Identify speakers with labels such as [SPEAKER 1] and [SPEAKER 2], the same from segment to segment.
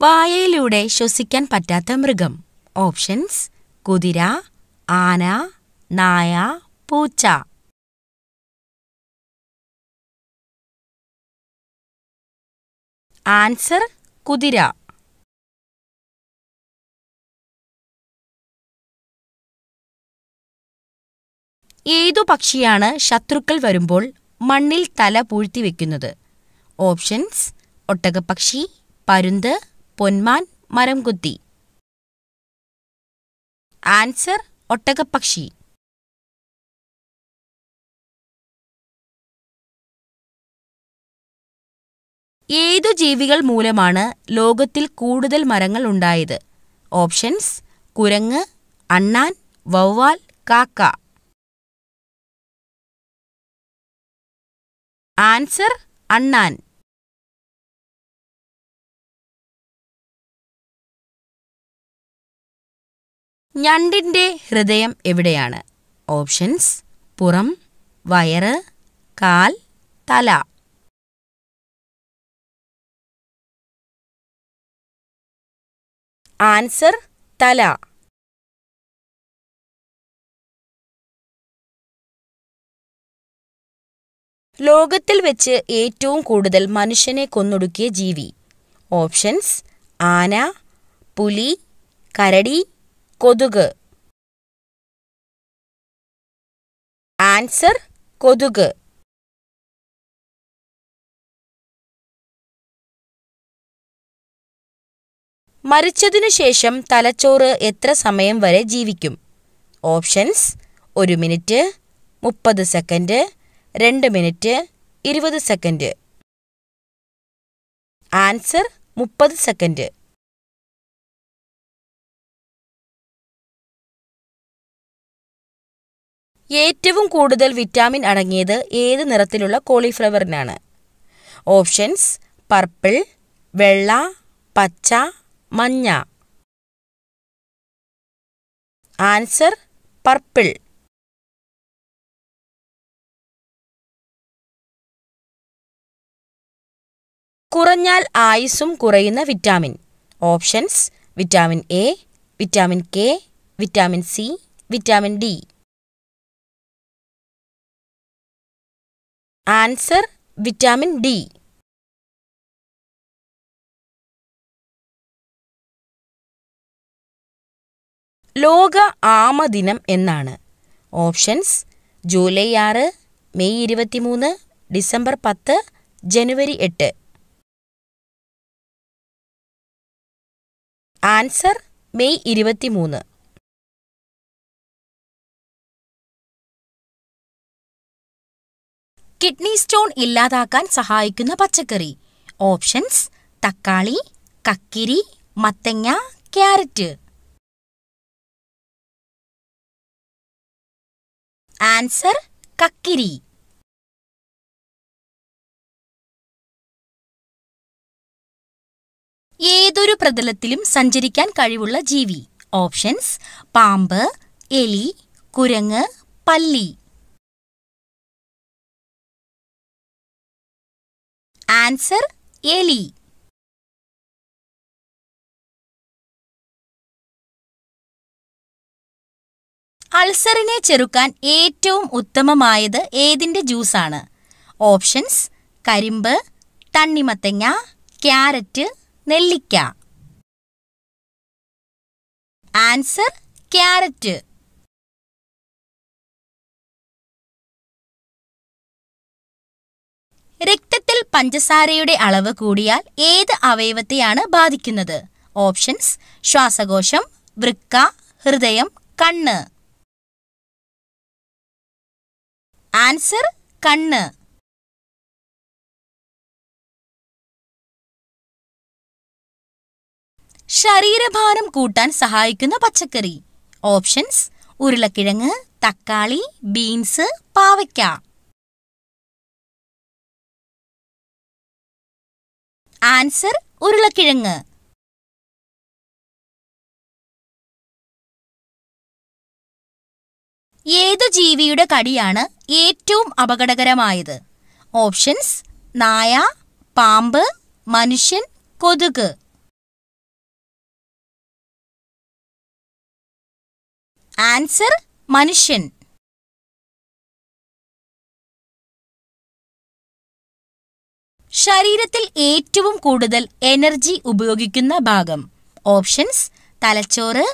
[SPEAKER 1] വായയിലൂടെ ശ്വസിക്കാൻ പറ്റാത്ത മൃഗം. ഓപ്ഷൻസ്: കുതിര, ആന, നായ, പൂച്ച. ആൻസർ: കുതിര. ഏതു പക്ഷിയാണ് ശത്രുക്കൾ വരുമ്പോൾ മണ്ണിൽ തല പൂഴ്ത്തിവെക്കുന്നത്? ഓപ്ഷൻസ്: ഒട്ടകപ്പക്ഷി, പരുന്ത്, പൊന്മാൻ, മരംകൊത്തി. ആൻസർ: ഒട്ടകപ്പക്ഷി. ഏതു ജീവികൾ മൂലമാണ് ലോകത്തിൽ കൂടുതൽ മരങ്ങൾ ഉണ്ടായത്? ഓപ്ഷൻസ്: കുരങ്ങ്, അണ്ണാൻ, വവ്വാൽ, കാക്ക. ആൻസർ: അണ്ണാൻ. ഞണ്ടിന്റെ ഹൃദയം എവിടെയാണ്? ഓപ്ഷൻസ്: പുറം, വയറ്, കാൽ, തല. ആൻസർ: തല. ലോകത്തിൽ വെച്ച് ഏറ്റവും കൂടുതൽ മനുഷ്യനെ കൊന്നൊടുക്കിയ ജീവി? ഓപ്ഷൻസ്: ആന, പുലി, കരടി, കൊതുക്. ആൻസർ: കൊതുക്. മരിച്ചതിനു ശേഷം തലച്ചോറ് എത്ര സമയം വരെ ജീവിക്കും? Options: 1 minute, 30 second, 2 minute, 20 second. Answer: 30 second. ഏറ്റവും കൂടുതൽ വിറ്റാമിൻ അടങ്ങിയത് ഏത് നിറത്തിലുള്ള കോളിഫ്ലവറിനാണ്? ഓപ്ഷൻസ്: പർപ്പിൾ, വെള്ള, പച്ച, മഞ്ഞ. Answer: purple. കുറഞ്ഞാൽ ആയുസ്സും കുറയുന്ന vitamin? Options: vitamin A, vitamin K, vitamin C, vitamin D. Answer: vitamin D. ലോക ആമ ദിനം എന്നാണ്? ഓപ്ഷൻസ്: ജൂലൈ 6, മെയ് 23, ഡിസംബർ 10, ജനുവരി 8. Answer: May 23. കിഡ്നി സ്റ്റോൺ ഇല്ലാതാക്കാൻ സഹായിക്കുന്ന പച്ചക്കറി? ഓപ്ഷൻസ്: തക്കാളി, കക്കിരി, മത്തങ്ങ, ക്യാരറ്റ്. ആൻസർ: കക്കിരി. ഏതൊരു പ്രതലത്തിലും സഞ്ചരിക്കാൻ കഴിവുള്ള ജീവി? ഓപ്ഷൻസ്: പാമ്പ്, എലി, കുരങ്ങ്, പല്ലി. ആൻസർ: എലി. അൾസറിനെ ചെറുക്കാൻ ഏറ്റവും ഉത്തമമായത് ഏതിന്റെ ജ്യൂസാണ്? ഓപ്ഷൻസ്: കരിമ്പ്, തണ്ണിമത്തങ്ങ, ക്യാരറ്റ്, നെല്ലിക്ക. Answer: carrot. രക്തത്തിൽ പഞ്ചസാരയുടെ അളവ് കൂടിയാൽ ഏത് അവയവത്തെയാണ് ബാധിക്കുന്നത്? ഓപ്ഷൻസ്: ശ്വാസകോശം, വൃക്ക, ഹൃദയം, കണ്ണ്. ആൻസർ: കണ്ണ്. ശരീരഭാരം കൂട്ടാൻ സഹായിക്കുന്ന പച്ചക്കറി? ഓപ്ഷൻസ്: ഉരുളക്കിഴങ്ങ്, തക്കാളി, ബീൻസ്, പാവയ്ക്ക. ആൻസർ: ഉരുളക്കിഴങ്ങ്. ഏതു ജീവിയുടെ കടിയാണ് ഏറ്റവും അപകടകരമായത്? ഓപ്ഷൻസ്: നായ, പാമ്പ്, മനുഷ്യൻ, കൊതുക്. ആൻസർ മനുഷ്യൻ. ശരീരത്തിൽ ഏറ്റവും കൂടുതൽ എനർജി ഉപയോഗിക്കുന്ന ഭാഗം. ഓപ്ഷൻസ്: തലച്ചോറ്,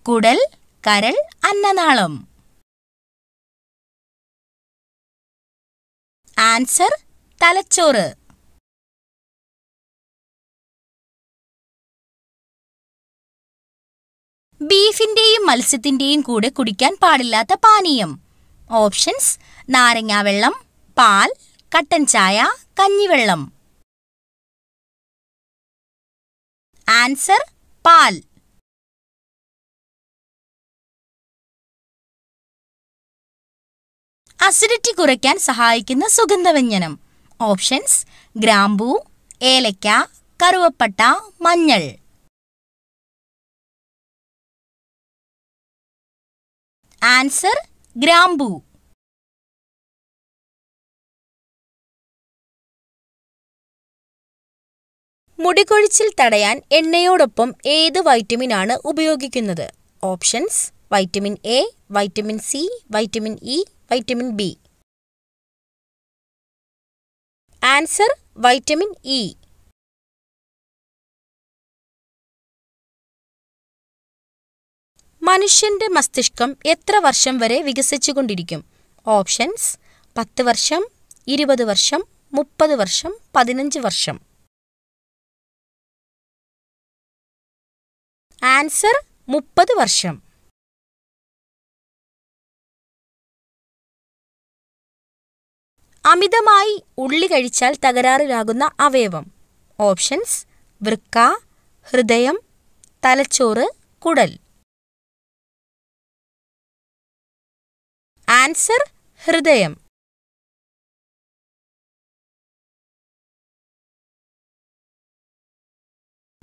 [SPEAKER 1] കുടൽ, കരൾ, അന്നനാളം. ആൻസർ തലച്ചോറ്. ബീഫിന്റെയും മത്സ്യത്തിന്റെയും കൂടെ കുടിക്കാൻ പാടില്ലാത്ത പാനീയം. ഓപ്ഷൻസ്: നാരങ്ങാവെള്ളം, പാൽ, കട്ടൻ ചായ, കഞ്ഞിവെള്ളം. ആൻസർ പാൽ. അസിഡിറ്റി കുറയ്ക്കാൻ സഹായിക്കുന്ന സുഗന്ധവ്യഞ്ജനം. ഓപ്ഷൻസ്: ഗ്രാമ്പൂ, ഏലക്ക, കറുവപ്പട്ട, മഞ്ഞൾ. ആൻസർ ഗ്രാമ്പൂ. മുടികൊഴിച്ചിൽ തടയാൻ എണ്ണയോടൊപ്പം ഏത് വൈറ്റമിനാണ് ഉപയോഗിക്കുന്നത്? Options: vitamin A, vitamin C, vitamin E, vitamin B. Answer vitamin E. മനുഷ്യന്റെ മസ്തിഷ്കം എത്ര വർഷം വരെ വികസിച്ചുകൊണ്ടിരിക്കും? ഓപ്ഷൻസ്: 10 വർഷം, 20 വർഷം, 30 വർഷം, 15 വർഷം. ആൻസർ 30 വർഷം. അമിതമായി ഉള്ളി കഴിച്ചാൽ തകരാറിലാകുന്ന അവയവം. ഓപ്ഷൻസ്: വൃക്ക, ഹൃദയം, തലച്ചോറ്, കുടൽ. ആൻസർ ഹൃദയം.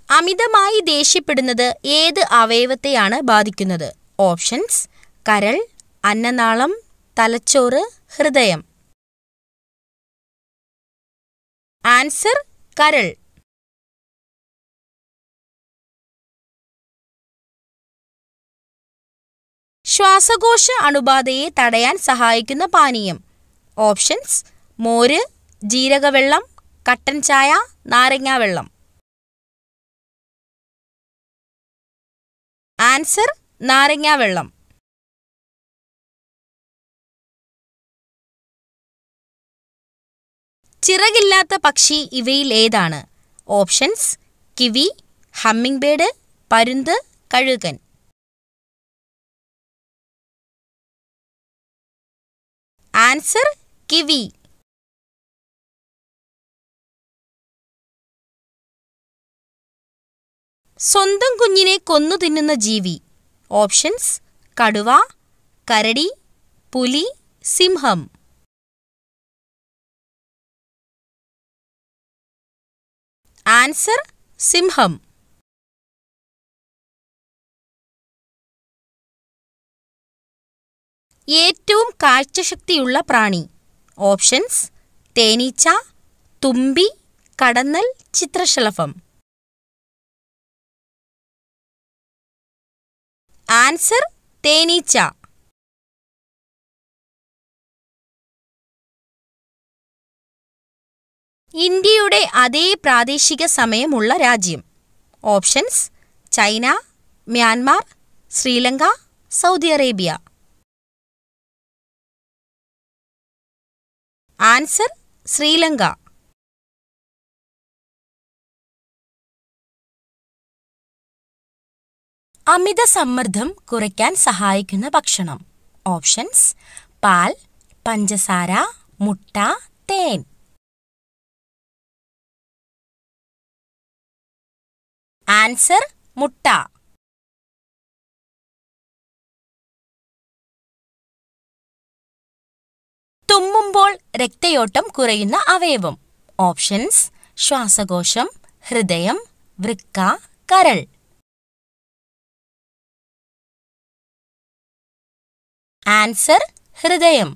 [SPEAKER 1] അമിതമായി ദേഷ്യപ്പെടുന്നത് ഏത് അവയവത്തെയാണ് ബാധിക്കുന്നത്? ഓപ്ഷൻസ്: കരൾ, അന്നനാളം, തലച്ചോറ്, ഹൃദയം. ആൻസർ കരൾ. ശ്വാസകോശ അണുബാധയെ തടയാൻ സഹായിക്കുന്ന പാനീയം. ഓപ്ഷൻസ്: മോര്, ജീരകവെള്ളം, കട്ടൻ ചായ, നാരങ്ങാവെള്ളം. ആൻസർ നാരങ്ങാവെള്ളം. ചിറകില്ലാത്ത പക്ഷി ഇവയിൽ ഏതാണ്? ഓപ്ഷൻസ്: കിവി, ഹമ്മിങ് ബേർഡ്, പരുന്ത്, കഴുകൻ. Answer kiwi. സ്വന്തം കുഞ്ഞിനെ കൊന്നു തിന്നുന്ന ജീവി. ഓപ്ഷൻസ്: കടുവ, കരടി, പുലി, സിംഹം. ആൻസർ സിംഹം. ഏറ്റവും കാഴ്ചശക്തിയുള്ള പ്രാണി. ഓപ്ഷൻസ്: തേനീച്ച, തുമ്പി, കടന്നൽ, ചിത്രശലഭം. ആൻസർ തേനീച്ച. ഇന്ത്യയുടെ അതേ പ്രാദേശിക സമയമുള്ള രാജ്യം. Options: China, Myanmar, Sri Lanka, Saudi Arabia. Answer Sri Lanka. അമിത സമ്മർദ്ദം കുറയ്ക്കാൻ സഹായിക്കുന്ന ഭക്ഷണം. ഓപ്ഷൻസ്: പാൽ, പഞ്ചസാര, മുട്ട, തേൻ. ആൻസർ മുട്ട. തുമ്മുമ്പോൾ രക്തയോട്ടം കുറയുന്ന അവയവം. ഓപ്ഷൻസ്: ശ്വാസകോശം, ഹൃദയം, വൃക്ക, കരൾ. ആൻസർ ഹൃദയം.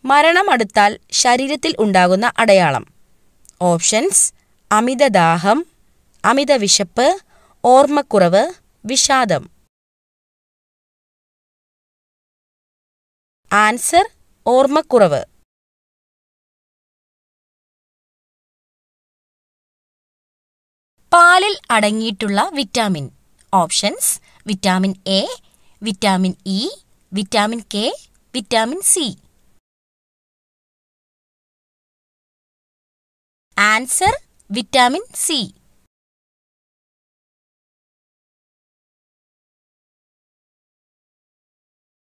[SPEAKER 1] മരണം അടുത്താൽ ശരീരത്തിൽ ഉണ്ടാകുന്ന അടയാളം. ഓപ്ഷൻസ്: അമിതദാഹം, അമിത വിശപ്പ്, ഓർമ്മക്കുറവ്, വിഷാദം. ആൻസർ ഓർമ്മക്കുറവ്. പാലിൽ അടങ്ങിയിട്ടുള്ള vitamin. Options: vitamin A, vitamin E, vitamin K, vitamin C. Answer vitamin C.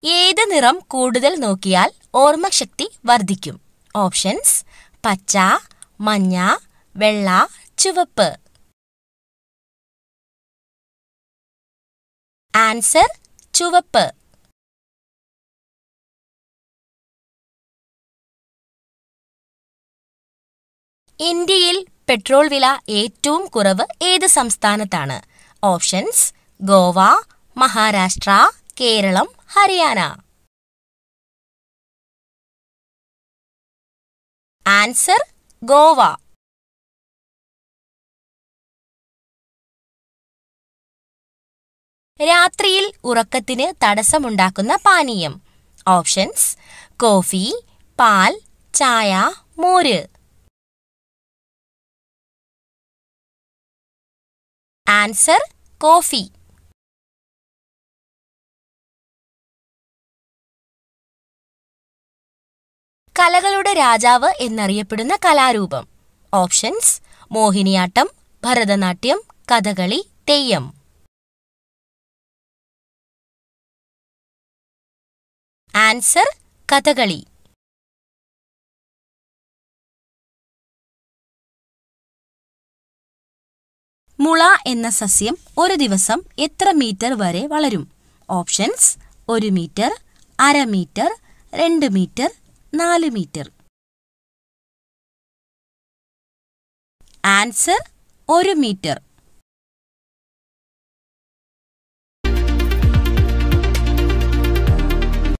[SPEAKER 1] ഏത് നിറം കൂടുതൽ നോക്കിയാൽ ഓർമ്മശക്തി വർദ്ധിക്കും? ഓപ്ഷൻസ്: പച്ച, മഞ്ഞ, വെള്ള, ചുവപ്പ്. ആൻസർ ചുവപ്പ്. ഇന്ത്യയിൽ പെട്രോൾ വില ഏറ്റവും കുറവ് ഏത് സംസ്ഥാനത്താണ്? ഓപ്ഷൻസ്: ഗോവ, മഹാരാഷ്ട്ര, കേരളം, ഹരിയാന. ആൻസർ ഗോവ. രാത്രിയിൽ ഉറക്കത്തിന് തടസ്സമുണ്ടാക്കുന്ന പാനീയം. ഓപ്ഷൻസ്: കോഫി, പാൽ, ചായ, മോര്. Answer coffee. കലകളുടെ രാജാവ് എന്നറിയപ്പെടുന്ന കലാരൂപം. ഓപ്ഷൻസ്: മോഹിനിയാട്ടം, ഭരതനാട്യം, കഥകളി, തെയ്യം. ആൻസർ കഥകളി. മുള എന്ന സസ്യം ഒരു ദിവസം എത്ര മീറ്റർ വരെ വളരും? ഓപ്ഷൻസ്: 1 മീറ്റർ, അര metre, 2 metre, 4 metre. Answer 1 metre.